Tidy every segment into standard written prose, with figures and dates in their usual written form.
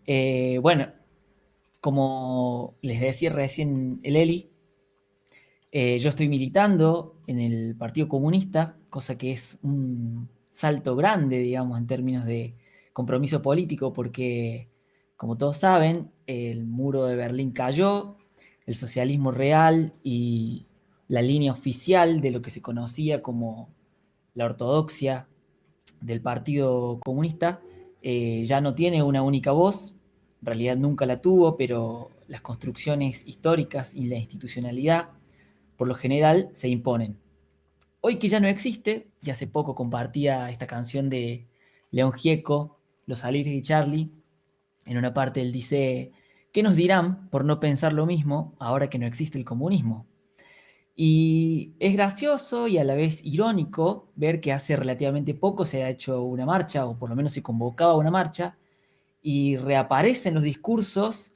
Bueno, como les decía recién el Eli, yo estoy militando en el Partido Comunista, cosa que es un salto grande, digamos, en términos de compromiso político, porque, como todos saben, el muro de Berlín cayó, el socialismo real y la línea oficial de lo que se conocía como la ortodoxia del Partido Comunista ya no tiene una única voz, en realidad nunca la tuvo, pero las construcciones históricas y la institucionalidad por lo general se imponen. Hoy que ya no existe, y hace poco compartía esta canción de León Gieco, Los Alegres de Charlie, en una parte él dice, ¿qué nos dirán por no pensar lo mismo ahora que no existe el comunismo? Y es gracioso y a la vez irónico ver que hace relativamente poco se ha hecho una marcha, o por lo menos se convocaba una marcha, y reaparecen los discursos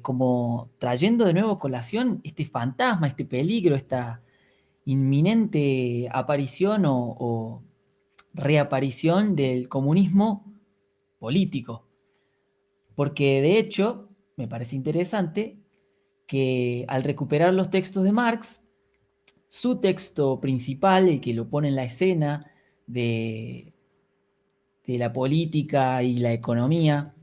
como trayendo de nuevo a colación este fantasma, este peligro, esta inminente aparición o reaparición del comunismo político. Porque de hecho, me parece interesante que al recuperar los textos de Marx, su texto principal, el que lo pone en la escena de, de la política y la economía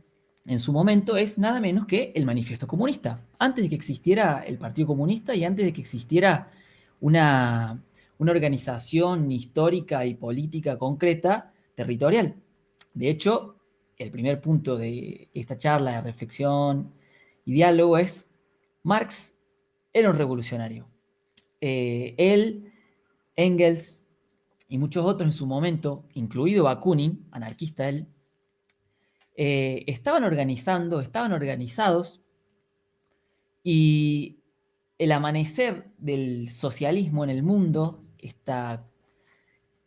en su momento, es nada menos que el Manifiesto Comunista. Antes de que existiera el Partido Comunista y antes de que existiera una, una organización histórica y política concreta territorial. De hecho, el primer punto de esta charla de reflexión y diálogo es: Marx era un revolucionario. Él, Engels y muchos otros en su momento, incluido Bakunin, anarquista él, estaban organizando, estaban organizados, y el amanecer del socialismo en el mundo, esta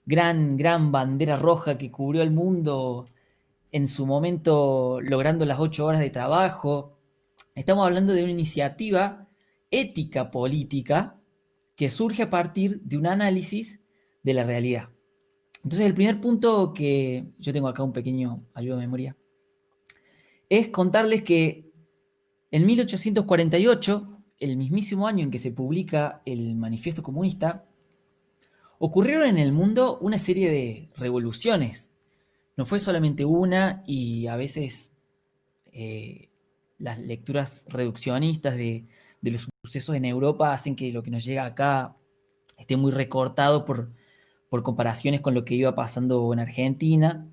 gran bandera roja que cubrió el mundo en su momento logrando las 8 horas de trabajo, estamos hablando de una iniciativa ética política que surge a partir de un análisis de la realidad. Entonces, el primer punto que yo tengo acá, un pequeño ayuda de memoria, es contarles que en 1848, el mismísimo año en que se publica el Manifiesto Comunista, ocurrieron en el mundo una serie de revoluciones. No fue solamente una, y a veces eh, las lecturas reduccionistas de los sucesos en Europa hacen que lo que nos llega acá esté muy recortado por comparaciones con lo que iba pasando en Argentina,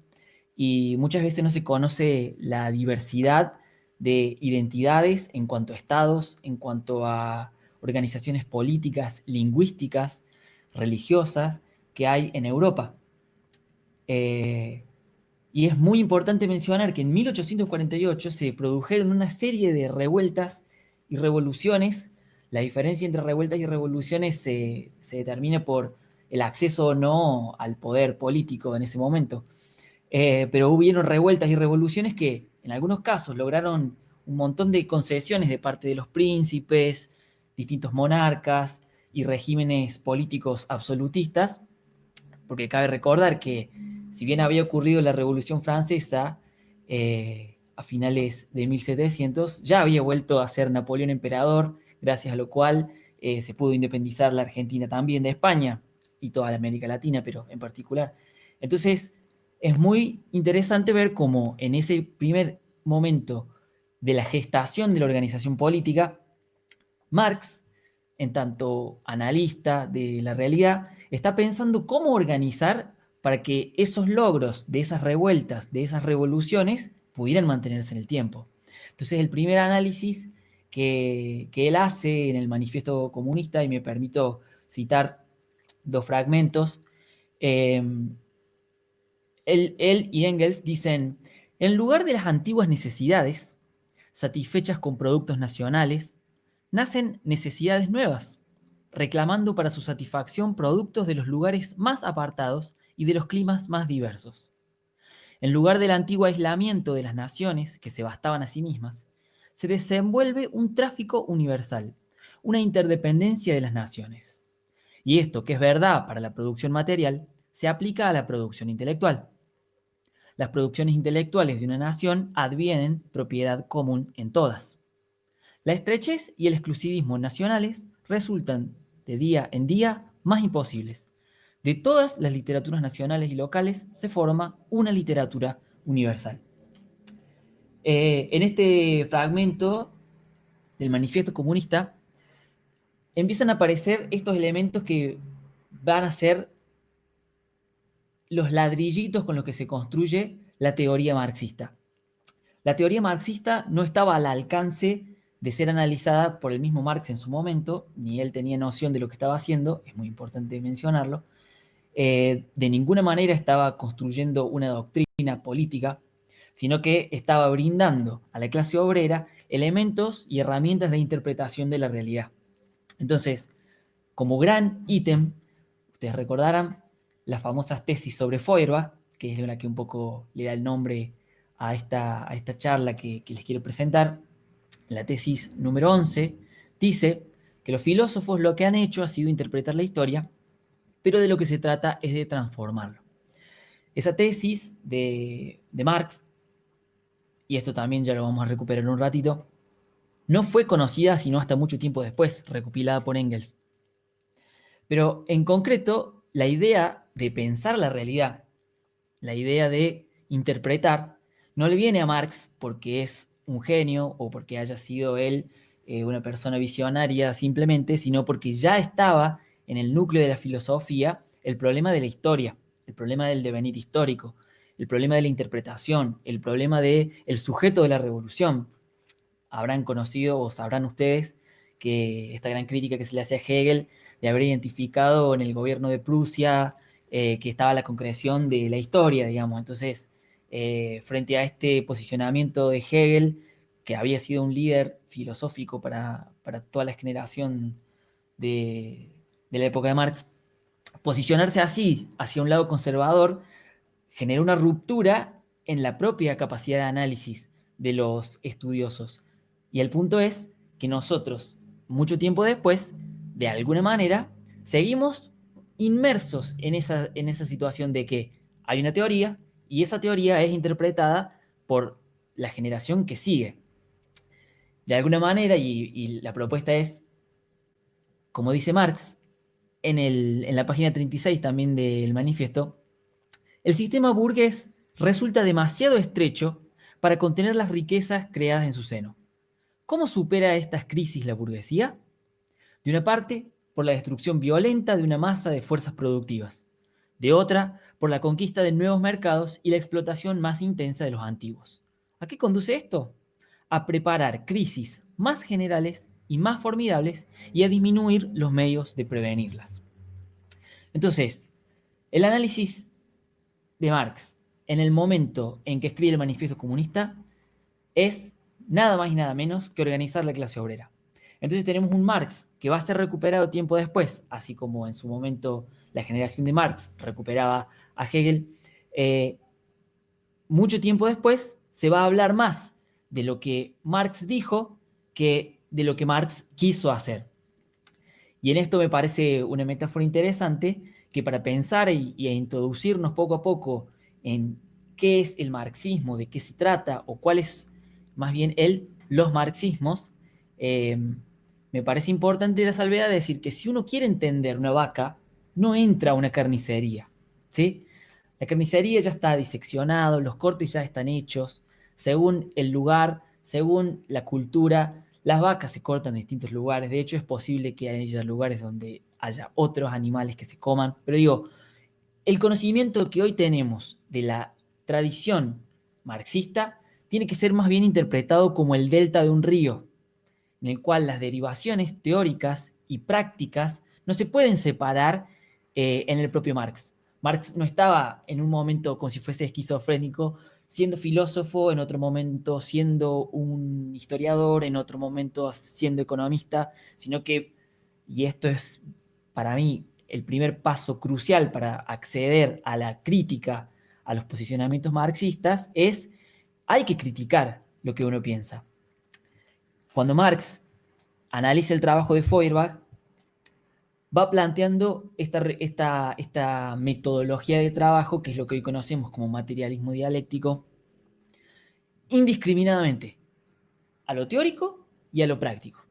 y muchas veces no se conoce la diversidad de identidades en cuanto a estados, en cuanto a organizaciones políticas, lingüísticas, religiosas que hay en Europa. Eh, y es muy importante mencionar que en 1848 se produjeron una serie de revueltas y revoluciones. La diferencia entre revueltas y revoluciones se determina por el acceso o no al poder político en ese momento. Pero hubieron revueltas y revoluciones que en algunos casos lograron un montón de concesiones de parte de los príncipes, distintos monarcas y regímenes políticos absolutistas, porque cabe recordar que si bien había ocurrido la Revolución Francesa a finales de 1700, ya había vuelto a ser Napoleón emperador, gracias a lo cual se pudo independizar la Argentina también de España y toda la América Latina, pero en particular. Entonces, es muy interesante ver cómo en ese primer momento de la gestación de la organización política, Marx, en tanto analista de la realidad, está pensando cómo organizar para que esos logros de esas revueltas, de esas revoluciones, pudieran mantenerse en el tiempo. Entonces, el primer análisis que él hace en el Manifiesto Comunista, y me permito citar dos fragmentos, eh, él y Engels dicen: en lugar de las antiguas necesidades, satisfechas con productos nacionales, nacen necesidades nuevas, reclamando para su satisfacción productos de los lugares más apartados y de los climas más diversos. En lugar del antiguo aislamiento de las naciones, que se bastaban a sí mismas, se desenvuelve un tráfico universal, una interdependencia de las naciones. Y esto, que es verdad para la producción material, se aplica a la producción intelectual. las producciones intelectuales de una nación advienen propiedad común en todas. La estrechez y el exclusivismo nacionales resultan de día en día más imposibles. De todas las literaturas nacionales y locales se forma una literatura universal. En este fragmento del Manifiesto Comunista empiezan a aparecer estos elementos que van a ser los ladrillitos con los que se construye la teoría marxista. La teoría marxista no estaba al alcance de ser analizada por el mismo Marx en su momento, ni él tenía noción de lo que estaba haciendo, es muy importante mencionarlo. De ninguna manera estaba construyendo una doctrina política, sino que estaba brindando a la clase obrera elementos y herramientas de interpretación de la realidad. Entonces, como gran ítem, ustedes recordarán las famosas tesis sobre Feuerbach, que es la que un poco le da el nombre a esta charla que les quiero presentar. La tesis número 11 dice que los filósofos lo que han hecho ha sido interpretar la historia, pero de lo que se trata es de transformarlo. Esa tesis de Marx, y esto también ya lo vamos a recuperar en un ratito, no fue conocida sino hasta mucho tiempo después, recopilada por Engels. Pero en concreto, la idea de pensar la realidad, la idea de interpretar, no le viene a Marx porque es un genio o porque haya sido él una persona visionaria simplemente, sino porque ya estaba en el núcleo de la filosofía el problema de la historia, el problema del devenir histórico, el problema de la interpretación, el problema del sujeto de la revolución. Habrán conocido o sabrán ustedes que esta gran crítica que se le hace a Hegel de haber identificado en el gobierno de Prusia que estaba la concreción de la historia, digamos. Entonces, frente a este posicionamiento de Hegel, que había sido un líder filosófico para toda la generación de la época de Marx, posicionarse así, hacia un lado conservador, generó una ruptura en la propia capacidad de análisis de los estudiosos. Y el punto es que nosotros, mucho tiempo después, de alguna manera, seguimos inmersos en esa situación de que hay una teoría y esa teoría es interpretada por la generación que sigue. De alguna manera, y la propuesta es, como dice Marx, en la página 36 también del manifiesto, el sistema burgués resulta demasiado estrecho para contener las riquezas creadas en su seno. ¿Cómo supera estas crisis la burguesía? De una parte, por la destrucción violenta de una masa de fuerzas productivas. De otra, por la conquista de nuevos mercados y la explotación más intensa de los antiguos. ¿A qué conduce esto? A preparar crisis más generales y más formidables y a disminuir los medios de prevenirlas. Entonces, el análisis de Marx en el momento en que escribe el Manifiesto Comunista es nada más y nada menos que organizar la clase obrera. Entonces tenemos un Marx que va a ser recuperado tiempo después, así como en su momento la generación de Marx recuperaba a Hegel. Mucho tiempo después se va a hablar más de lo que Marx dijo que de lo que Marx quiso hacer. Y en esto me parece una metáfora interesante que para pensar y a introducirnos poco a poco en qué es el marxismo, de qué se trata o cuál es más bien los marxismos, me parece importante la salvedad de decir que si uno quiere entender una vaca, no entra a una carnicería, ¿sí? La carnicería ya está diseccionado, los cortes ya están hechos, según el lugar, según la cultura, las vacas se cortan en distintos lugares. De hecho, es posible que haya lugares donde haya otros animales que se coman. Pero digo, el conocimiento que hoy tenemos de la tradición marxista tiene que ser más bien interpretado como el delta de un río, en el cual las derivaciones teóricas y prácticas no se pueden separar en el propio Marx. Marx no estaba en un momento como si fuese esquizofrénico, siendo filósofo, en otro momento siendo un historiador, en otro momento siendo economista, sino que, y esto es para mí el primer paso crucial para acceder a la crítica a los posicionamientos marxistas, es hay que criticar lo que uno piensa. Cuando Marx analiza el trabajo de Feuerbach, va planteando esta metodología de trabajo, que es lo que hoy conocemos como materialismo dialéctico, indiscriminadamente, a lo teórico y a lo práctico.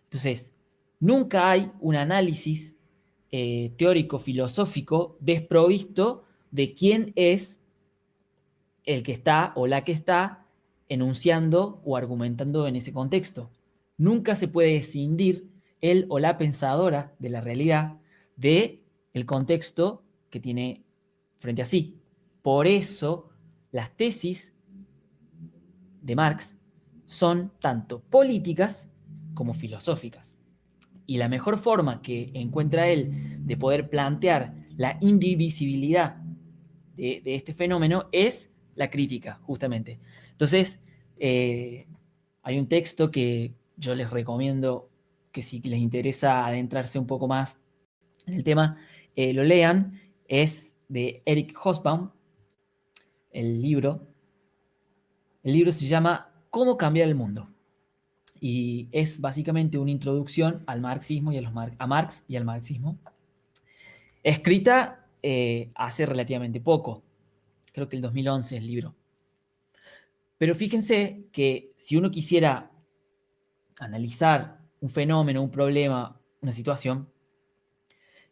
Entonces, nunca hay un análisis teórico filosófico desprovisto de quién es el que está o la que está enunciando o argumentando en ese contexto. Nunca se puede escindir el o la pensadora de la realidad de el contexto que tiene frente a sí. Por eso las tesis de Marx son tanto políticas como filosóficas. Y la mejor forma que encuentra él de poder plantear la indivisibilidad de este fenómeno es la crítica, justamente. Entonces, hay un texto que yo les recomiendo que si les interesa adentrarse un poco más en el tema, lo lean. Es de Eric Hobsbawm, el libro. El libro se llama ¿Cómo cambiar el mundo? Y es básicamente una introducción al marxismo y a Marx y al marxismo, escrita hace relativamente poco, creo que el 2011 el libro. Pero fíjense que si uno quisiera analizar un fenómeno, un problema, una situación,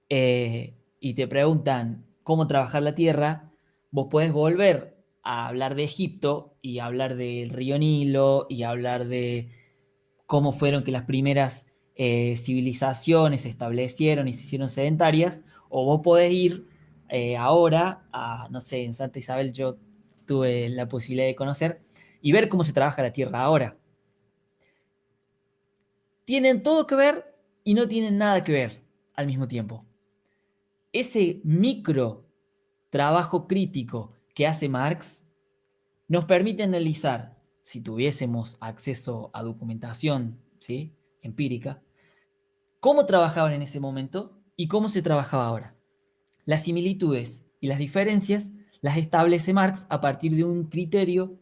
y te preguntan cómo trabajar la tierra, vos podés volver a hablar de Egipto y hablar del río Nilo y hablar de cómo fueron que las primeras civilizaciones se establecieron y se hicieron sedentarias, o vos podés ir ahora a, no sé, en Santa Isabel yo tuve la posibilidad de conocer y ver cómo se trabaja la tierra ahora. Tienen todo que ver y no tienen nada que ver al mismo tiempo. Ese micro trabajo crítico que hace Marx nos permite analizar, si tuviésemos acceso a documentación, ¿sí?, empírica, cómo trabajaban en ese momento y cómo se trabajaba ahora. Las similitudes y las diferencias las establece Marx a partir de un criterio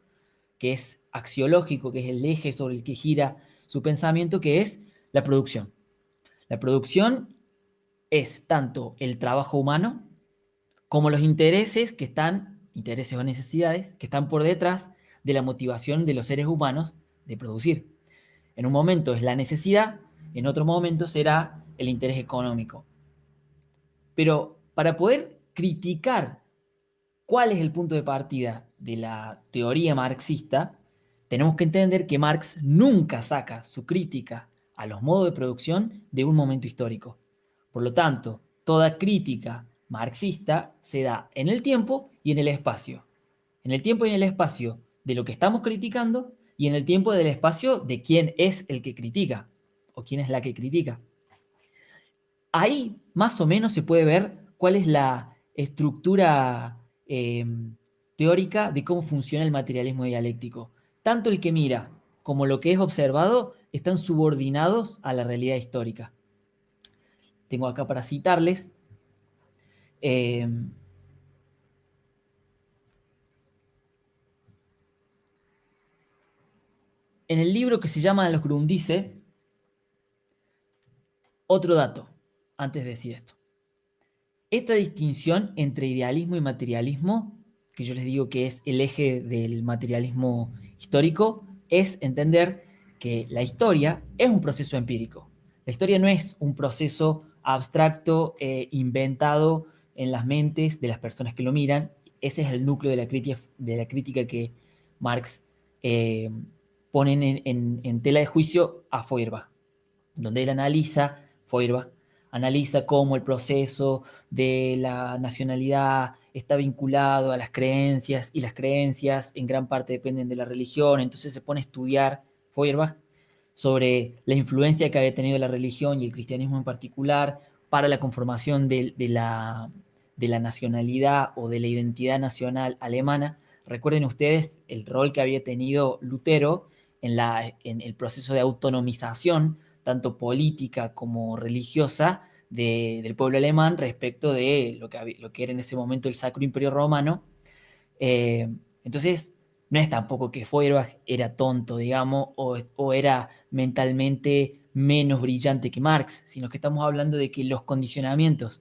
que es axiológico, que es el eje sobre el que gira su pensamiento, que es la producción. La producción es tanto el trabajo humano como los intereses o necesidades que están por detrás de la motivación de los seres humanos de producir. En un momento es la necesidad, en otro momento será el interés económico. Pero para poder criticar cuál es el punto de partida de la teoría marxista, tenemos que entender que Marx nunca saca su crítica a los modos de producción de un momento histórico. Por lo tanto, toda crítica marxista se da en el tiempo y en el espacio. En el tiempo y en el espacio de lo que estamos criticando y en el tiempo y del espacio de quién es el que critica o quién es la que critica. Ahí más o menos se puede ver cuál es la estructura teórica de cómo funciona el materialismo dialéctico. Tanto el que mira como lo que es observado están subordinados a la realidad histórica. Tengo acá para citarles. En el libro que se llama Los Grundrisse, otro dato, antes de decir esto. Esta distinción entre idealismo y materialismo, que yo les digo que es el eje del materialismo histórico, es entender que la historia es un proceso empírico. La historia no es un proceso abstracto inventado en las mentes de las personas que lo miran. Ese es el núcleo de la crítica que Marx pone en tela de juicio a Feuerbach, donde él Feuerbach analiza cómo el proceso de la nacionalidad está vinculado a las creencias y las creencias en gran parte dependen de la religión. Entonces se pone a estudiar Feuerbach sobre la influencia que había tenido la religión y el cristianismo en particular para la conformación de la nacionalidad o de la identidad nacional alemana. Recuerden ustedes el rol que había tenido Lutero en el proceso de autonomización tanto política como religiosa, del pueblo alemán respecto de lo que era en ese momento el Sacro Imperio Romano. Entonces, no es tampoco que Feuerbach era tonto, digamos, o era mentalmente menos brillante que Marx, sino que estamos hablando de que los condicionamientos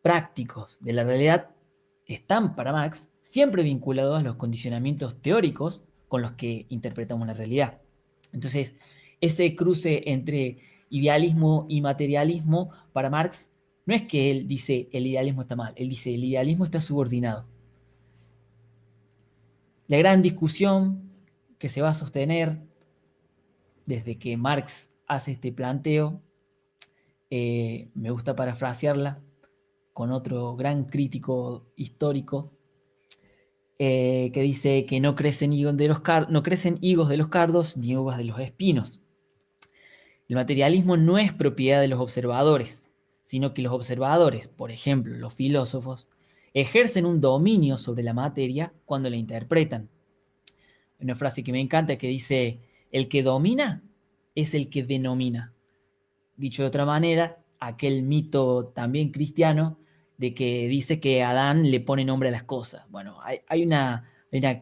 prácticos de la realidad están para Marx siempre vinculados a los condicionamientos teóricos con los que interpretamos la realidad. Entonces, ese cruce entre idealismo y materialismo para Marx no es que él dice el idealismo está mal, él dice el idealismo está subordinado. La gran discusión que se va a sostener desde que Marx hace este planteo, me gusta parafrasearla con otro gran crítico histórico, que dice que no crecen higos de los cardos ni uvas de los espinos. El materialismo no es propiedad de los observadores, sino que los observadores, por ejemplo, los filósofos, ejercen un dominio sobre la materia cuando la interpretan. Hay una frase que me encanta que dice, el que domina es el que denomina. Dicho de otra manera, aquel mito también cristiano de que dice que Adán le pone nombre a las cosas. Bueno, hay una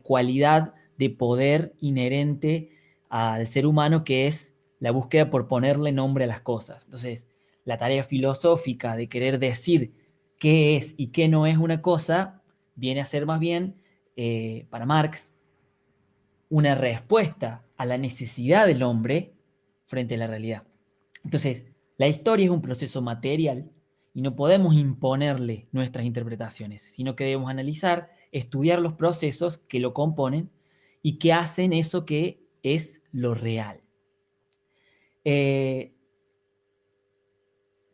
cualidad de poder inherente al ser humano que es la búsqueda por ponerle nombre a las cosas. Entonces, la tarea filosófica de querer decir qué es y qué no es una cosa viene a ser más bien, para Marx, una respuesta a la necesidad del hombre frente a la realidad. Entonces, la historia es un proceso material y no podemos imponerle nuestras interpretaciones, sino que debemos analizar, estudiar los procesos que lo componen y que hacen eso que es lo real.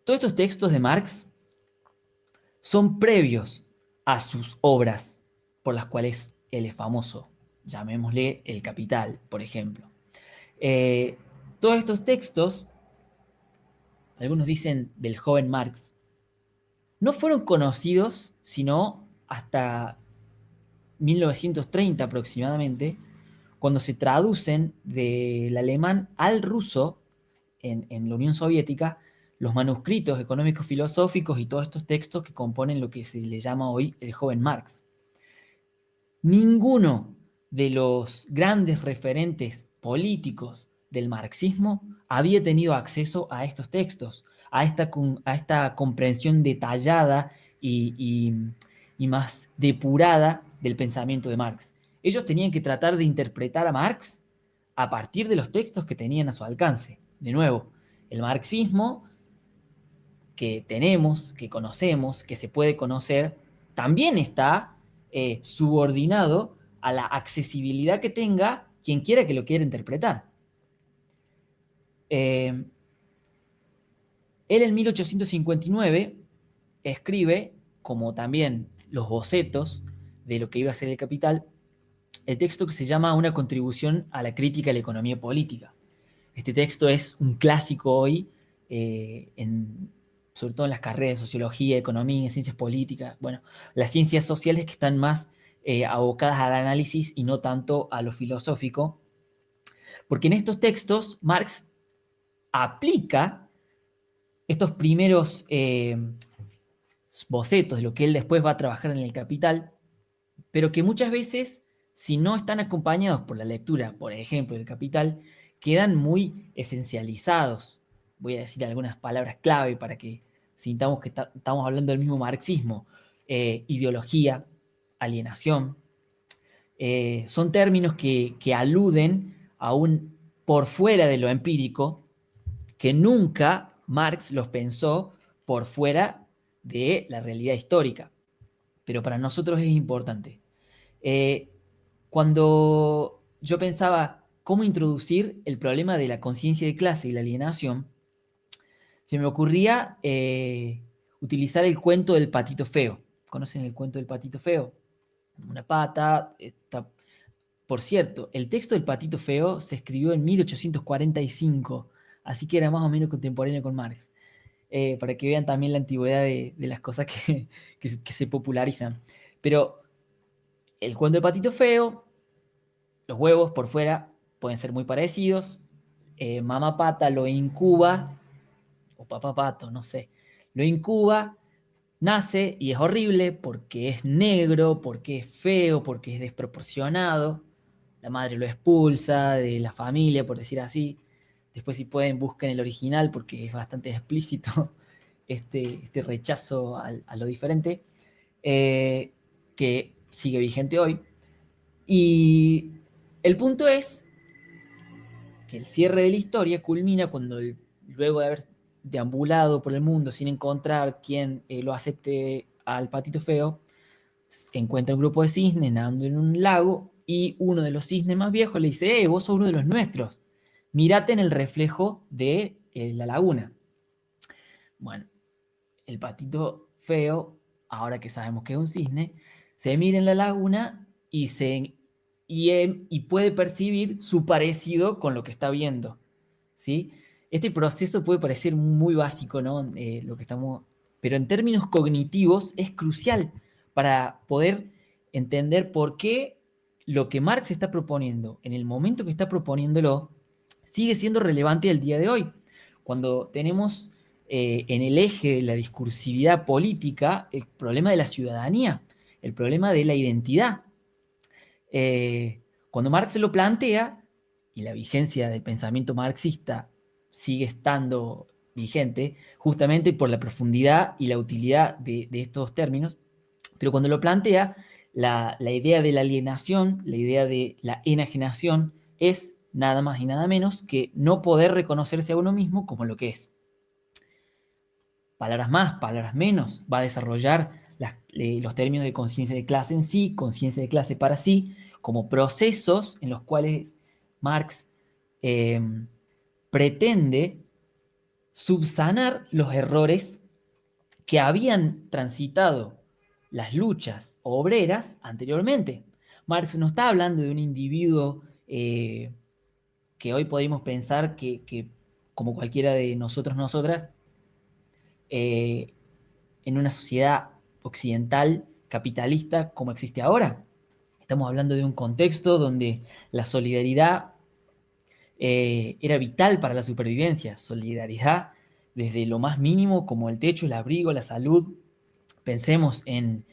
Todos estos textos de Marx son previos a sus obras por las cuales él es famoso. Llamémosle El Capital, por ejemplo. Todos estos textos, algunos dicen del joven Marx, no fueron conocidos sino hasta 1930 aproximadamente, cuando se traducen del alemán al ruso en la Unión Soviética los manuscritos económicos filosóficos y todos estos textos que componen lo que se le llama hoy el joven Marx. Ninguno de los grandes referentes políticos del marxismo había tenido acceso a estos textos, a esta comprensión detallada y más depurada del pensamiento de Marx. Ellos tenían que tratar de interpretar a Marx a partir de los textos que tenían a su alcance. De nuevo, el marxismo que tenemos, que conocemos, que se puede conocer, también está subordinado a la accesibilidad que tenga quien quiera que lo quiera interpretar. Él en 1859 escribe, como también los bocetos de lo que iba a ser el Capital, el texto que se llama Una contribución a la crítica de la economía política. Este texto es un clásico hoy, sobre todo en las carreras de sociología, economía, ciencias políticas, bueno, las ciencias sociales que están más abocadas al análisis y no tanto a lo filosófico, porque en estos textos Marx aplica estos primeros bocetos de lo que él después va a trabajar en el Capital, pero que muchas veces, si no están acompañados por la lectura, por ejemplo, del Capital, quedan muy esencializados. Voy a decir algunas palabras clave para que sintamos que estamos hablando del mismo marxismo. Ideología, alienación, son términos que aluden a un por fuera de lo empírico, que nunca Marx los pensó por fuera de la realidad histórica. Pero para nosotros es importante. Cuando yo pensaba cómo introducir el problema de la conciencia de clase y la alienación, se me ocurría utilizar el cuento del patito feo. ¿Conocen el cuento del patito feo? Una pata. Por cierto, el texto del patito feo se escribió en 1845, así que era más o menos contemporáneo con Marx. Para que vean también la antigüedad de las cosas que se popularizan. Pero el cuento del patito feo, los huevos por fuera pueden ser muy parecidos. Mamá pata lo incuba, o papá pato, no sé, lo incuba, nace y es horrible porque es negro, porque es feo, porque es desproporcionado. La madre lo expulsa de la familia, por decir así. Después, si pueden, busquen el original porque es bastante explícito este rechazo a lo diferente, que sigue vigente hoy. Y el punto es que el cierre de la historia culmina cuando, luego de haber deambulado por el mundo sin encontrar quien lo acepte al patito feo, encuentra un grupo de cisnes nadando en un lago y uno de los cisnes más viejos le dice: vos sos uno de los nuestros, mirate en el reflejo de la laguna. Bueno, el patito feo, ahora que sabemos que es un cisne, se mira en la laguna y puede percibir su parecido con lo que está viendo, ¿sí? Este proceso puede parecer muy básico, ¿no? Pero en términos cognitivos es crucial para poder entender por qué lo que Marx está proponiendo, en el momento que está proponiéndolo, sigue siendo relevante al día de hoy. Cuando tenemos en el eje de la discursividad política el problema de la ciudadanía, el problema de la identidad. Cuando Marx se lo plantea, y la vigencia del pensamiento marxista sigue estando vigente, justamente por la profundidad y la utilidad de estos términos, pero cuando lo plantea, la idea de la alienación, la idea de la enajenación, es nada más y nada menos que no poder reconocerse a uno mismo como lo que es. Palabras más, palabras menos, va a desarrollar los términos de conciencia de clase en sí, conciencia de clase para sí, como procesos en los cuales Marx eh, pretende subsanar los errores que habían transitado las luchas obreras anteriormente. Marx no está hablando de un individuo que hoy podríamos pensar que como cualquiera de nosotros, nosotras, eh, en una sociedad occidental capitalista como existe ahora. Estamos hablando de un contexto donde la solidaridad era vital para la supervivencia. Solidaridad desde lo más mínimo, como el techo, el abrigo, la salud. Pensemos en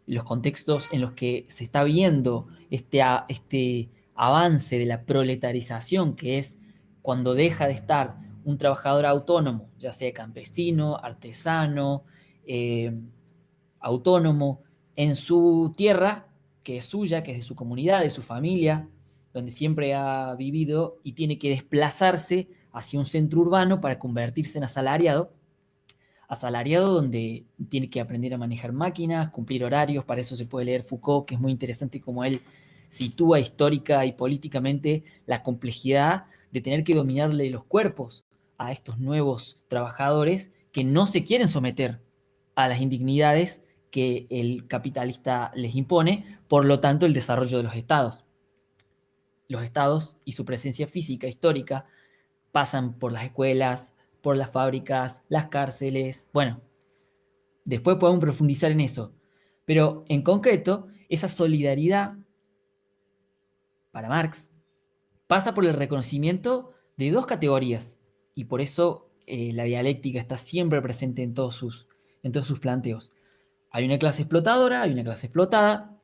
los contextos en los que se está viendo este avance de la proletarización, que es cuando deja de estar un trabajador autónomo, ya sea campesino, artesano, eh, autónomo, en su tierra, que es suya, que es de su comunidad, de su familia, donde siempre ha vivido, y tiene que desplazarse hacia un centro urbano para convertirse en asalariado donde tiene que aprender a manejar máquinas, cumplir horarios. Para eso se puede leer Foucault, que es muy interesante como él sitúa histórica y políticamente la complejidad de tener que dominarle los cuerpos a estos nuevos trabajadores que no se quieren someter a las indignidades que el capitalista les impone, por lo tanto el desarrollo de los estados. Los estados y su presencia física histórica pasan por las escuelas, por las fábricas, las cárceles. Bueno, después podemos profundizar en eso. Pero en concreto, esa solidaridad para Marx pasa por el reconocimiento de dos categorías. Y por eso la dialéctica está siempre presente en todos sus planteos. Hay una clase explotadora, hay una clase explotada,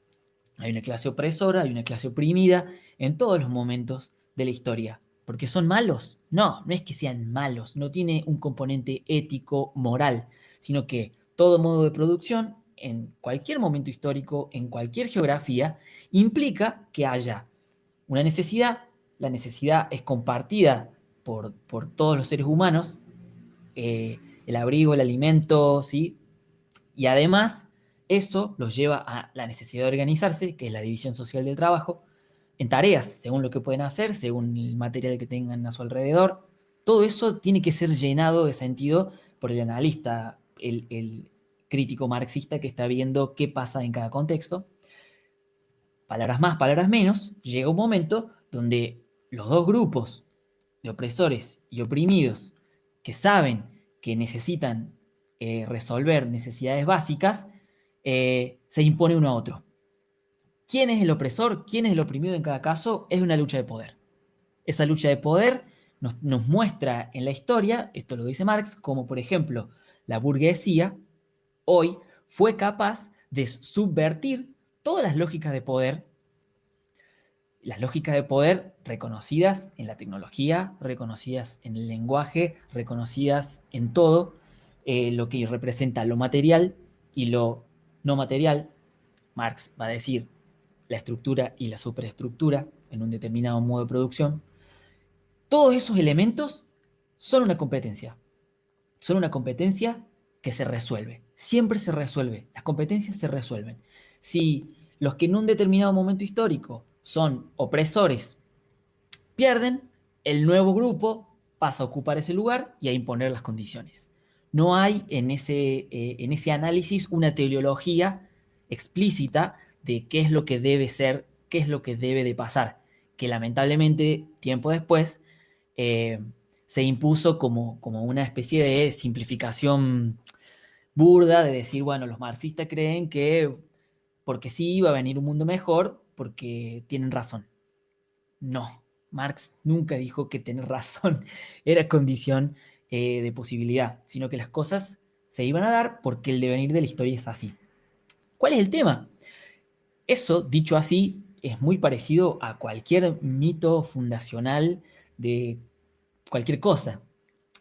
hay una clase opresora, hay una clase oprimida en todos los momentos de la historia. ¿Porque son malos? No, no es que sean malos, no tiene un componente ético, moral, sino que todo modo de producción, en cualquier momento histórico, en cualquier geografía, implica que haya una necesidad. La necesidad es compartida por todos los seres humanos, el abrigo, el alimento, ¿sí? Y además, eso los lleva a la necesidad de organizarse, que es la división social del trabajo, en tareas, según lo que pueden hacer, según el material que tengan a su alrededor. Todo eso tiene que ser llenado de sentido por el analista, el crítico marxista que está viendo qué pasa en cada contexto. Palabras más, palabras menos, llega un momento donde los dos grupos de opresores y oprimidos que saben que necesitan resolver necesidades básicas, se impone uno a otro. ¿Quién es el opresor? ¿Quién es el oprimido en cada caso? Es una lucha de poder. Esa lucha de poder nos muestra en la historia, esto lo dice Marx, como por ejemplo la burguesía hoy fue capaz de subvertir todas las lógicas de poder las lógicas de poder reconocidas en la tecnología, reconocidas en el lenguaje, reconocidas en todo, lo que representa lo material y lo no material. Marx va a decir la estructura y la superestructura en un determinado modo de producción. Todos esos elementos son una competencia. Son una competencia que se resuelve. Siempre se resuelve. Las competencias se resuelven. Si los que en un determinado momento histórico son opresores pierden, el nuevo grupo pasa a ocupar ese lugar y a imponer las condiciones. No hay en ese análisis una teleología explícita de qué es lo que debe ser, qué es lo que debe de pasar, que lamentablemente tiempo después eh, se impuso como una especie de simplificación burda de decir, bueno, los marxistas creen que porque sí va a venir un mundo mejor, porque tienen razón. No, Marx nunca dijo que tener razón era condición de posibilidad, sino que las cosas se iban a dar porque el devenir de la historia es así. ¿Cuál es el tema? Eso, dicho así, es muy parecido a cualquier mito fundacional de cualquier cosa.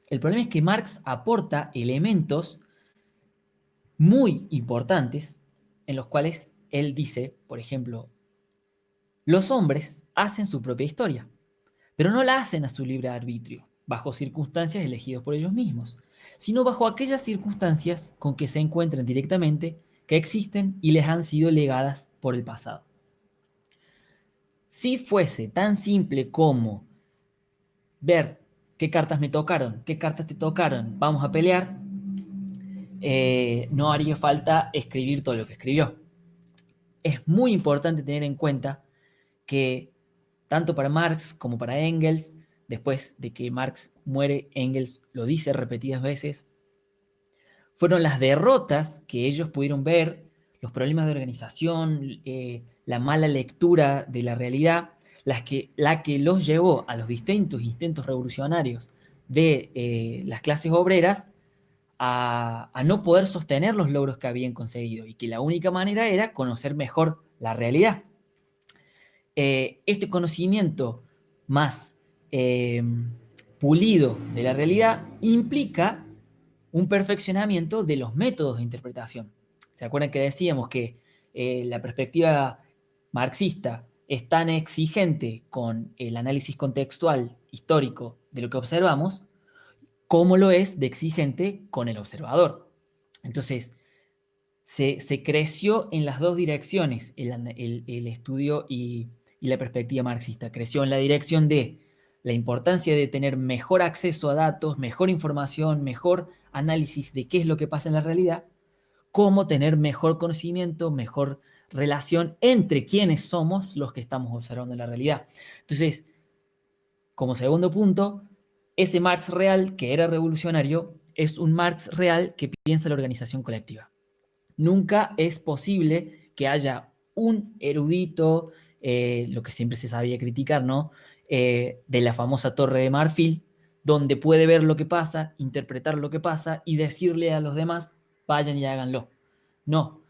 El problema es que Marx aporta elementos muy importantes en los cuales él dice, por ejemplo, los hombres hacen su propia historia, pero no la hacen a su libre arbitrio, bajo circunstancias elegidas por ellos mismos, sino bajo aquellas circunstancias con que se encuentran directamente, que existen y les han sido legadas por el pasado. Si fuese tan simple como ver qué cartas me tocaron, qué cartas te tocaron, vamos a pelear, no haría falta escribir todo lo que escribió. Es muy importante tener en cuenta que tanto para Marx como para Engels, después de que Marx muere, Engels lo dice repetidas veces, fueron las derrotas que ellos pudieron ver, los problemas de organización, la mala lectura de la realidad, la que los llevó a los distintos intentos revolucionarios de las clases obreras a no poder sostener los logros que habían conseguido y que la única manera era conocer mejor la realidad. Este conocimiento más pulido de la realidad implica un perfeccionamiento de los métodos de interpretación. ¿Se acuerdan que decíamos que la perspectiva marxista es tan exigente con el análisis contextual histórico de lo que observamos, como lo es de exigente con el observador? Entonces, se creció en las dos direcciones el estudio y la perspectiva marxista. Creció en la dirección de la importancia de tener mejor acceso a datos, mejor información, mejor análisis de qué es lo que pasa en la realidad, cómo tener mejor conocimiento, mejor relación entre quienes somos los que estamos observando la realidad. Entonces, como segundo punto, ese Marx real que era revolucionario es un Marx real que piensa la organización colectiva. Nunca es posible que haya un erudito, lo que siempre se sabía criticar, ¿no? De la famosa Torre de Marfil, donde puede ver lo que pasa, interpretar lo que pasa y decirle a los demás, vayan y háganlo. No,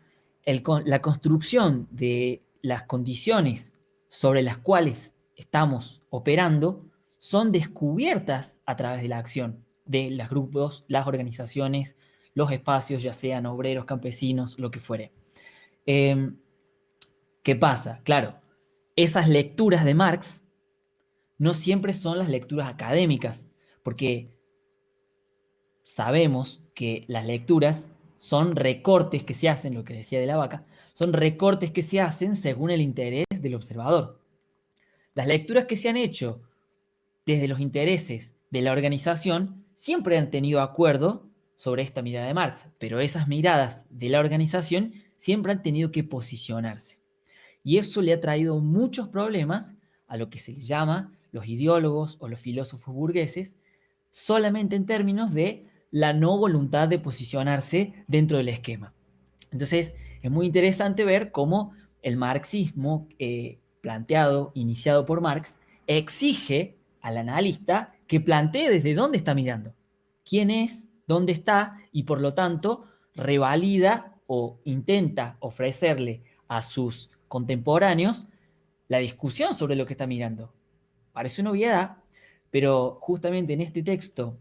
la construcción de las condiciones sobre las cuales estamos operando son descubiertas a través de la acción de los grupos, las organizaciones, los espacios, ya sean obreros, campesinos, lo que fuere. Eh, ¿Qué pasa? Claro, esas lecturas de Marx no siempre son las lecturas académicas, porque sabemos que las lecturas son recortes que se hacen, lo que decía de la vaca, son recortes que se hacen según el interés del observador. Las lecturas que se han hecho desde los intereses de la organización siempre han tenido acuerdo sobre esta mirada de Marx, pero esas miradas de la organización siempre han tenido que posicionarse. Y eso le ha traído muchos problemas a lo que se les llama los ideólogos o los filósofos burgueses, solamente en términos de la no voluntad de posicionarse dentro del esquema. Entonces, es muy interesante ver cómo el marxismo planteado, iniciado por Marx, exige al analista que plantee desde dónde está mirando, quién es, dónde está, y por lo tanto revalida o intenta ofrecerle a sus contemporáneos la discusión sobre lo que está mirando. Parece una obviedad, pero justamente en este texto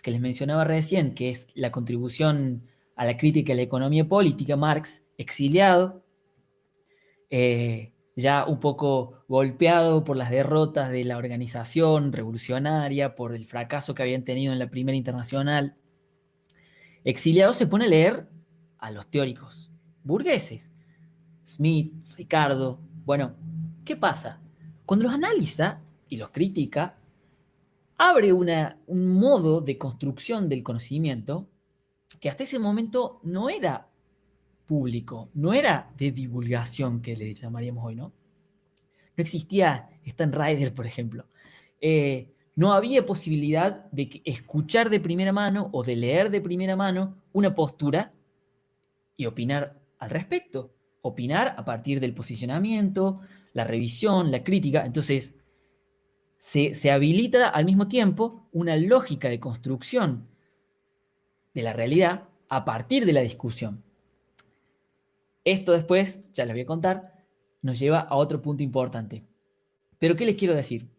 que les mencionaba recién, que es la contribución a la crítica de la economía política, Marx, exiliado, ya un poco golpeado por las derrotas de la organización revolucionaria, por el fracaso que habían tenido en la Primera Internacional, exiliado se pone a leer a los teóricos burgueses, Smith, Ricardo. Bueno, ¿qué pasa? Cuando los analiza y los critica, abre un modo de construcción del conocimiento que hasta ese momento no era público, no era de divulgación, que le llamaríamos hoy, ¿no? No existía Stan Rider, por ejemplo. No había posibilidad de escuchar de primera mano o de leer de primera mano una postura y opinar al respecto. Opinar a partir del posicionamiento, la revisión, la crítica. Entonces, se habilita al mismo tiempo una lógica de construcción de la realidad a partir de la discusión. Esto después, ya les voy a contar, nos lleva a otro punto importante. Pero ¿qué les quiero decir?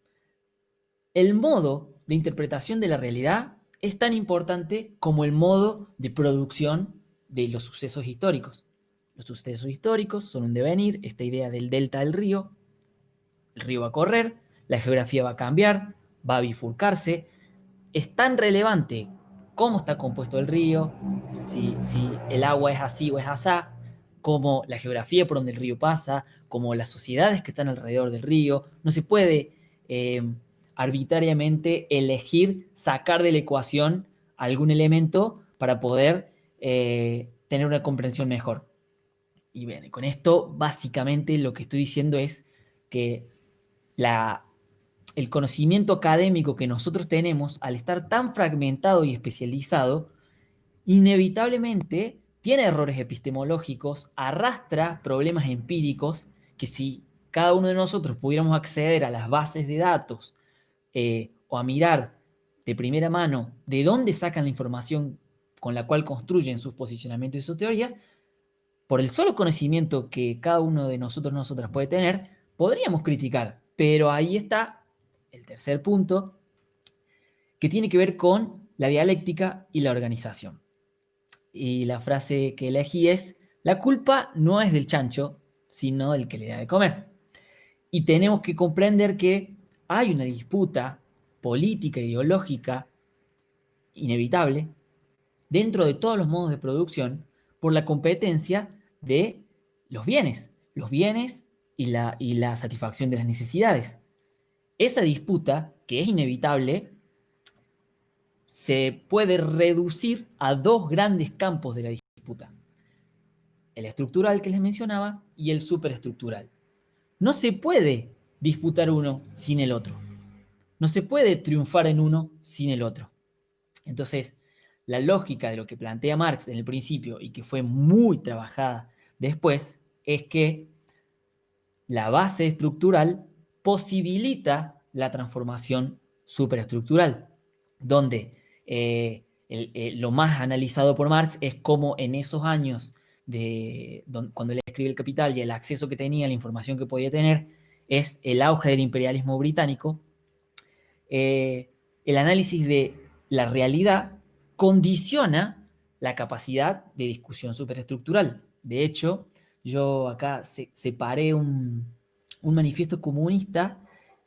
El modo de interpretación de la realidad es tan importante como el modo de producción de los sucesos históricos. Los sucesos históricos son un devenir, esta idea del delta del río. El río va a correr, la geografía va a cambiar, va a bifurcarse. Es tan relevante cómo está compuesto el río, si el agua es así o es asá, como la geografía por donde el río pasa, como las sociedades que están alrededor del río. No se puede arbitrariamente elegir sacar de la ecuación algún elemento para poder tener una comprensión mejor. Y bien, con esto básicamente lo que estoy diciendo es que el conocimiento académico que nosotros tenemos, al estar tan fragmentado y especializado, inevitablemente tiene errores epistemológicos, arrastra problemas empíricos que si cada uno de nosotros pudiéramos acceder a las bases de datos o a mirar de primera mano de dónde sacan la información con la cual construyen sus posicionamientos y sus teorías, por el solo conocimiento que cada uno de nosotros, nosotras puede tener, podríamos criticar. Pero ahí está el tercer punto, que tiene que ver con la dialéctica y la organización. Y la frase que elegí es: la culpa no es del chancho, sino del que le da de comer. Y tenemos que comprender que hay una disputa política, ideológica, inevitable, dentro de todos los modos de producción, por la competencia de los bienes y la satisfacción de las necesidades. Esa disputa, que es inevitable, se puede reducir a dos grandes campos de la disputa: el estructural que les mencionaba y el superestructural. No se puede disputar uno sin el otro. No se puede triunfar en uno sin el otro. Entonces, la lógica de lo que plantea Marx en el principio y que fue muy trabajada después es que la base estructural posibilita la transformación superestructural, donde lo más analizado por Marx es cómo en esos años cuando él escribe El Capital y el acceso que tenía, la información que podía tener, es el auge del imperialismo británico. El análisis de la realidad condiciona la capacidad de discusión superestructural. De hecho, yo acá separé un manifiesto comunista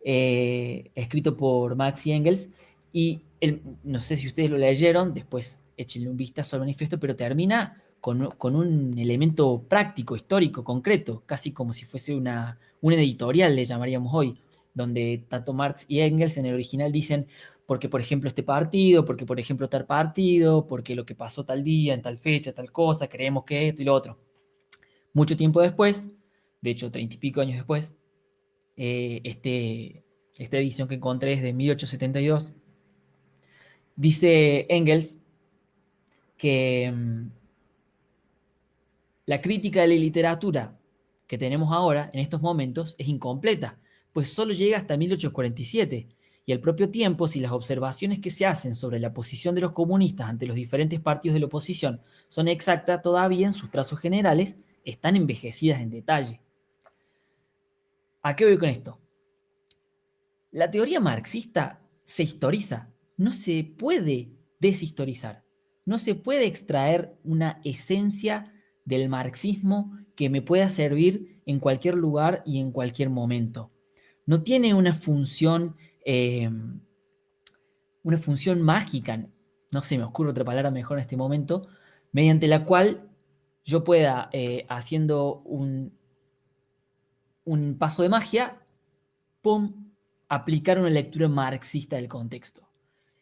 escrito por Marx y Engels, y no sé si ustedes lo leyeron, después échenle un vistazo al manifiesto, pero termina con un elemento práctico, histórico, concreto, casi como si fuese una editorial, le llamaríamos hoy, donde tanto Marx y Engels en el original dicen: porque por ejemplo este partido, porque por ejemplo tal partido, porque lo que pasó tal día, en tal fecha, tal cosa, creemos que esto y lo otro. Mucho tiempo después, de hecho 30 y pico años después, esta edición que encontré es de 1872, dice Engels que la crítica de la literatura que tenemos ahora, en estos momentos, es incompleta, pues solo llega hasta 1847, y al propio tiempo, si las observaciones que se hacen sobre la posición de los comunistas ante los diferentes partidos de la oposición son exactas, todavía en sus trazos generales están envejecidas en detalle. ¿A qué voy con esto? La teoría marxista se historiza, no se puede deshistorizar, no se puede extraer una esencia del marxismo que me pueda servir en cualquier lugar y en cualquier momento. No tiene una función mágica, no se me ocurre otra palabra mejor en este momento, mediante la cual yo pueda, haciendo un paso de magia, ¡pum!, aplicar una lectura marxista del contexto.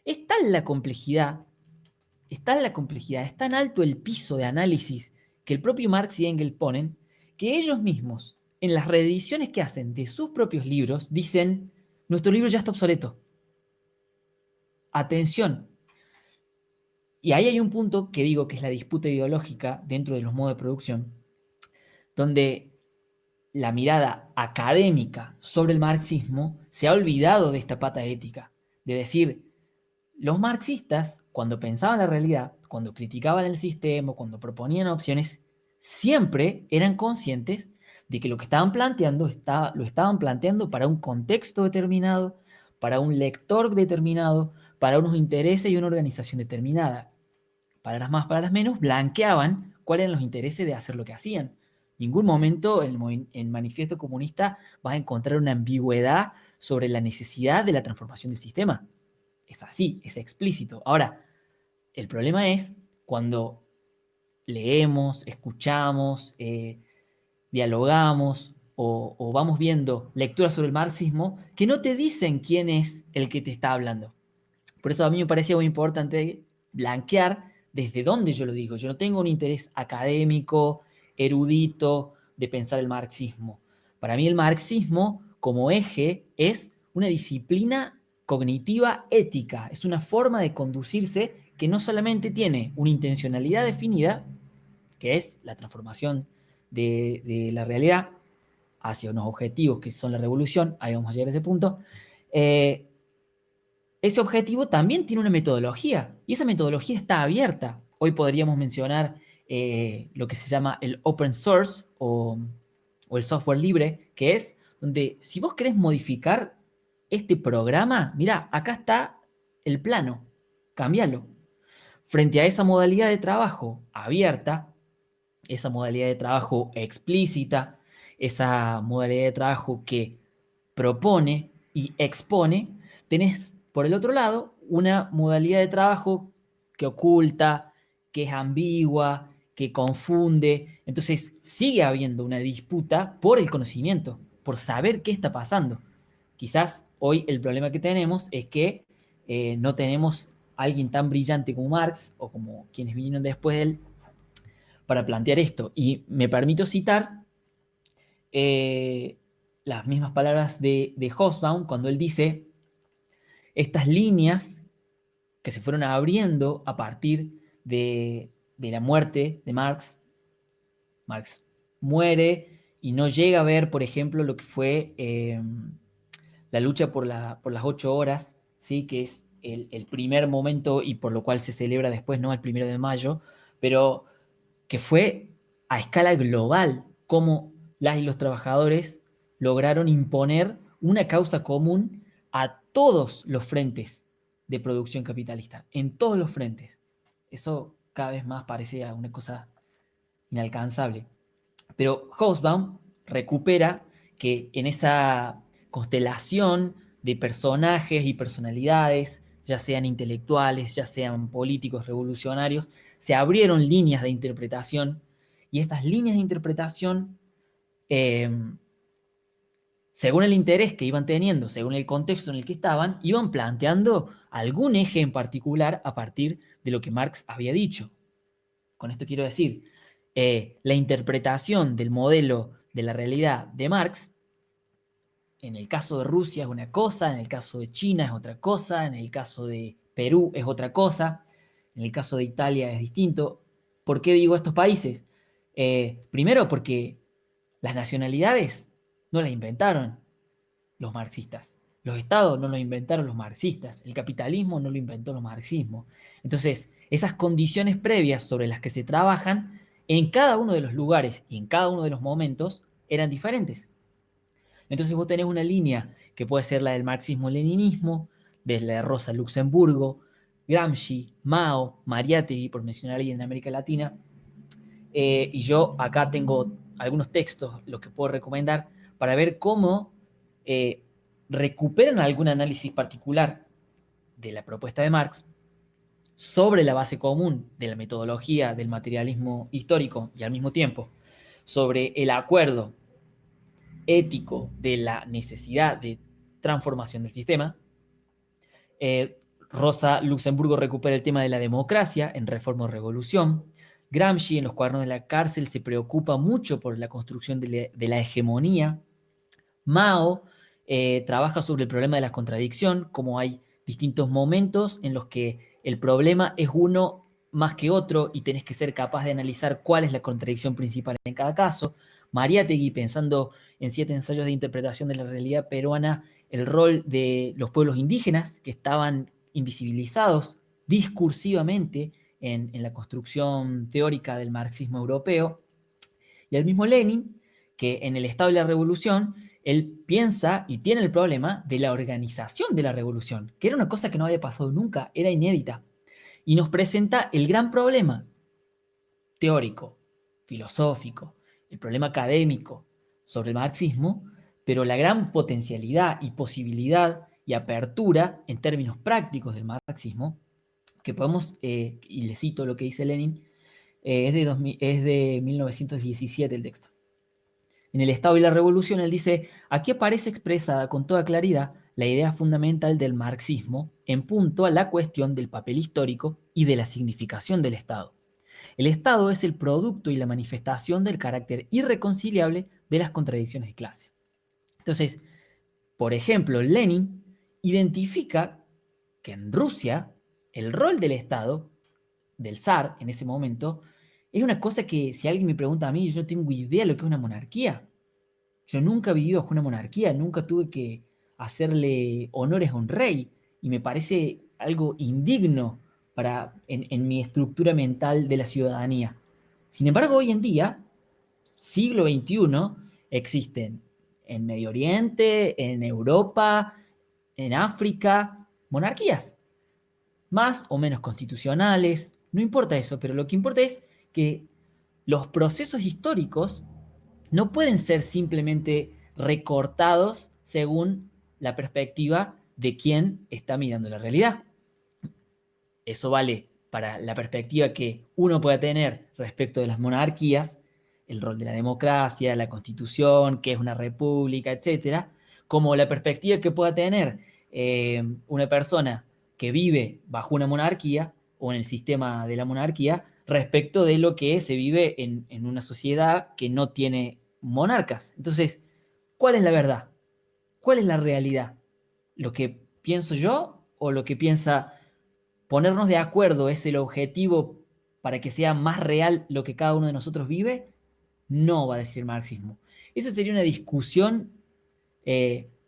Es tal la complejidad, es tan alto el piso de análisis que el propio Marx y Engels ponen, que ellos mismos, en las reediciones que hacen de sus propios libros, dicen, nuestro libro ya está obsoleto. Atención. Y ahí hay un punto que digo que es la disputa ideológica dentro de los modos de producción, donde la mirada académica sobre el marxismo se ha olvidado de esta pata ética, de decir, los marxistas, cuando pensaban la realidad, cuando criticaban el sistema, cuando proponían opciones, siempre eran conscientes de que lo que estaban planteando lo estaban planteando para un contexto determinado, para un lector determinado, para unos intereses y una organización determinada. Palabras más, palabras menos, blanqueaban cuáles eran los intereses de hacer lo que hacían. En ningún momento en el Manifiesto Comunista vas a encontrar una ambigüedad sobre la necesidad de la transformación del sistema. Es así, es explícito. Ahora, el problema es cuando leemos, escuchamos, dialogamos o vamos viendo lecturas sobre el marxismo que no te dicen quién es el que te está hablando. Por eso a mí me parecía muy importante blanquear desde dónde yo lo digo. Yo no tengo un interés académico, erudito, de pensar el marxismo. Para mí el marxismo como eje es una disciplina cognitiva ética, es una forma de conducirse que no solamente tiene una intencionalidad definida, que es la transformación de la realidad hacia unos objetivos que son la revolución, ahí vamos a llegar a ese punto, ese objetivo también tiene una metodología y esa metodología está abierta. Hoy podríamos mencionar lo que se llama el open source o el software libre, que es donde si vos querés modificar este programa, mira, acá está el plano, cámbialo. Frente a esa modalidad de trabajo abierta, esa modalidad de trabajo explícita, esa modalidad de trabajo que propone y expone, tenés por el otro lado una modalidad de trabajo que oculta, que es ambigua, que confunde. Entonces sigue habiendo una disputa por el conocimiento, por saber qué está pasando. Quizás hoy el problema que tenemos es que no tenemos a alguien tan brillante como Marx o como quienes vinieron después de él para plantear esto. Y me permito citar eh, las mismas palabras de Hobsbawm cuando él dice, estas líneas que se fueron abriendo a partir de la muerte de Marx, Marx muere y no llega a ver, por ejemplo, lo que fue la lucha por las 8 horas, ¿sí? Que es el primer momento y por lo cual se celebra después, ¿no? El 1 de mayo, pero que fue a escala global cómo las y los trabajadores lograron imponer una causa común a todos los frentes de producción capitalista, en todos los frentes. Eso cada vez más parece una cosa inalcanzable. Pero Hobsbawm recupera que en esa constelación de personajes y personalidades, ya sean intelectuales, ya sean políticos revolucionarios, se abrieron líneas de interpretación y estas líneas de interpretación, eh, según el interés que iban teniendo, según el contexto en el que estaban, iban planteando algún eje en particular a partir de lo que Marx había dicho. Con esto quiero decir, la interpretación del modelo de la realidad de Marx, en el caso de Rusia es una cosa, en el caso de China es otra cosa, en el caso de Perú es otra cosa, en el caso de Italia es distinto. ¿Por qué digo estos países? Primero porque las nacionalidades no las inventaron los marxistas. Los estados no los inventaron los marxistas. El capitalismo no lo inventó los marxismos. Entonces, esas condiciones previas sobre las que se trabajan en cada uno de los lugares y en cada uno de los momentos eran diferentes. Entonces vos tenés una línea que puede ser la del marxismo-leninismo, de la de Rosa Luxemburgo, Gramsci, Mao, Mariátegui, por mencionar ahí en América Latina. Y yo acá tengo algunos textos, los que puedo recomendar, para ver cómo recuperan algún análisis particular de la propuesta de Marx sobre la base común de la metodología del materialismo histórico y al mismo tiempo sobre el acuerdo ético de la necesidad de transformación del sistema. Rosa Luxemburgo recupera el tema de la democracia en Reforma o Revolución. Gramsci en Los cuadernos de la cárcel se preocupa mucho por la construcción de la hegemonía. Mao trabaja sobre el problema de la contradicción, como hay distintos momentos en los que el problema es uno más que otro y tenés que ser capaz de analizar cuál es la contradicción principal en cada caso. Mariátegui, pensando en 7 ensayos de interpretación de la realidad peruana, el rol de los pueblos indígenas que estaban invisibilizados discursivamente en la construcción teórica del marxismo europeo. Y el mismo Lenin, que en el Estado de la Revolución, él piensa y tiene el problema de la organización de la revolución, que era una cosa que no había pasado nunca, era inédita. Y nos presenta el gran problema teórico, filosófico, el problema académico sobre el marxismo, pero la gran potencialidad y posibilidad y apertura en términos prácticos del marxismo, que podemos, y le cito lo que dice Lenin, es de 1917 el texto. En el Estado y la Revolución, él dice, aquí aparece expresada con toda claridad la idea fundamental del marxismo en punto a la cuestión del papel histórico y de la significación del Estado. El Estado es el producto y la manifestación del carácter irreconciliable de las contradicciones de clase. Entonces, por ejemplo, Lenin identifica que en Rusia el rol del Estado, del zar en ese momento, es una cosa que si alguien me pregunta a mí, yo no tengo idea de lo que es una monarquía. Yo nunca viví bajo una monarquía, nunca tuve que hacerle honores a un rey y me parece algo indigno en mi estructura mental de la ciudadanía. Sin embargo, hoy en día, siglo XXI, existen en Medio Oriente, en Europa, en África, monarquías, más o menos constitucionales, no importa eso, pero lo que importa es que los procesos históricos no pueden ser simplemente recortados según la perspectiva de quien está mirando la realidad. Eso vale para la perspectiva que uno pueda tener respecto de las monarquías, el rol de la democracia, la constitución, qué es una república, etcétera, como la perspectiva que pueda tener una persona que vive bajo una monarquía o en el sistema de la monarquía respecto de lo que se vive en una sociedad que no tiene monarcas. Entonces, ¿cuál es la verdad? ¿Cuál es la realidad? ¿Lo que pienso yo o lo que piensa ponernos de acuerdo es el objetivo para que sea más real lo que cada uno de nosotros vive? No va a decir marxismo. Esa sería una discusión,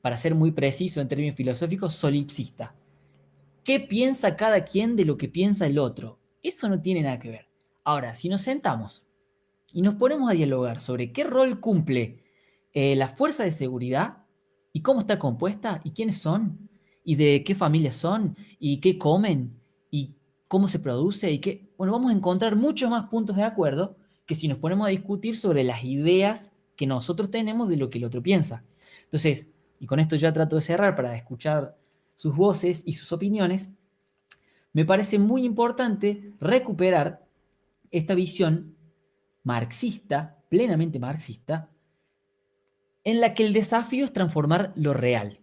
para ser muy preciso en términos filosóficos, solipsista. ¿Qué piensa cada quien de lo que piensa el otro? Eso no tiene nada que ver. Ahora, si nos sentamos y nos ponemos a dialogar sobre qué rol cumple la fuerza de seguridad y cómo está compuesta y quiénes son y de qué familias son y qué comen y cómo se produce y qué, bueno, vamos a encontrar muchos más puntos de acuerdo que si nos ponemos a discutir sobre las ideas que nosotros tenemos de lo que el otro piensa. Entonces, y con esto ya trato de cerrar para escuchar sus voces y sus opiniones, me parece muy importante recuperar esta visión marxista, plenamente marxista, en la que el desafío es transformar lo real.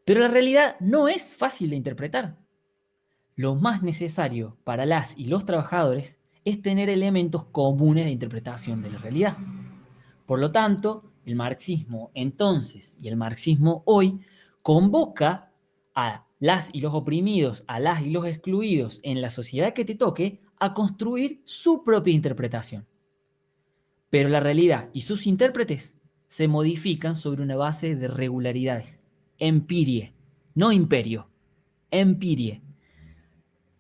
Pero la realidad no es fácil de interpretar. Lo más necesario para las y los trabajadores es tener elementos comunes de interpretación de la realidad. Por lo tanto, el marxismo entonces y el marxismo hoy convoca a las y los oprimidos, a las y los excluidos en la sociedad que te toque a construir su propia interpretación. Pero la realidad y sus intérpretes se modifican sobre una base de regularidades. Empirie, no imperio. Empirie,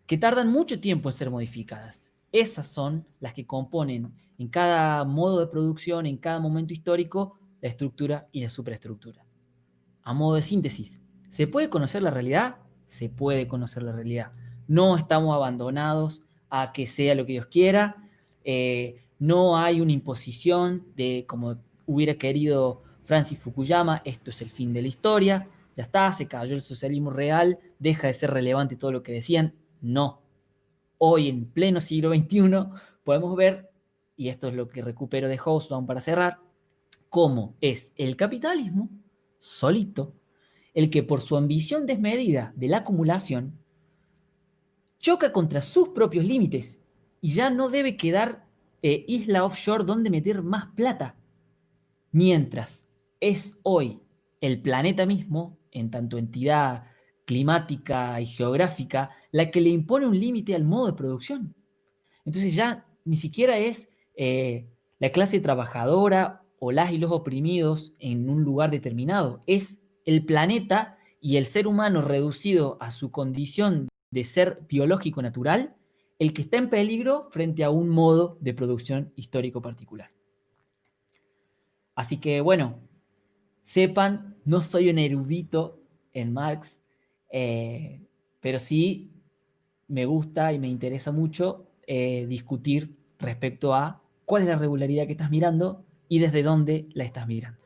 que tardan mucho tiempo en ser modificadas. Esas son las que componen en cada modo de producción, en cada momento histórico, la estructura y la superestructura. A modo de síntesis, ¿se puede conocer la realidad? Se puede conocer la realidad. No estamos abandonados a que sea lo que Dios quiera. No hay una imposición de, como hubiera querido Francis Fukuyama, esto es el fin de la historia, ya está, se cayó el socialismo real, deja de ser relevante todo lo que decían. No. Hoy, en pleno siglo XXI, podemos ver, y esto es lo que recupero de Hobsbawm para cerrar, cómo es el capitalismo solito el que por su ambición desmedida de la acumulación choca contra sus propios límites y ya no debe quedar isla offshore donde meter más plata. Mientras es hoy el planeta mismo, en tanto entidad climática y geográfica, la que le impone un límite al modo de producción. Entonces ya ni siquiera es la clase trabajadora o las y los oprimidos en un lugar determinado, es el planeta y el ser humano reducido a su condición de ser biológico natural el que está en peligro frente a un modo de producción histórico particular. Así que bueno, sepan, no soy un erudito en Marx, pero sí me gusta y me interesa mucho discutir respecto a cuál es la regularidad que estás mirando y desde dónde la estás mirando.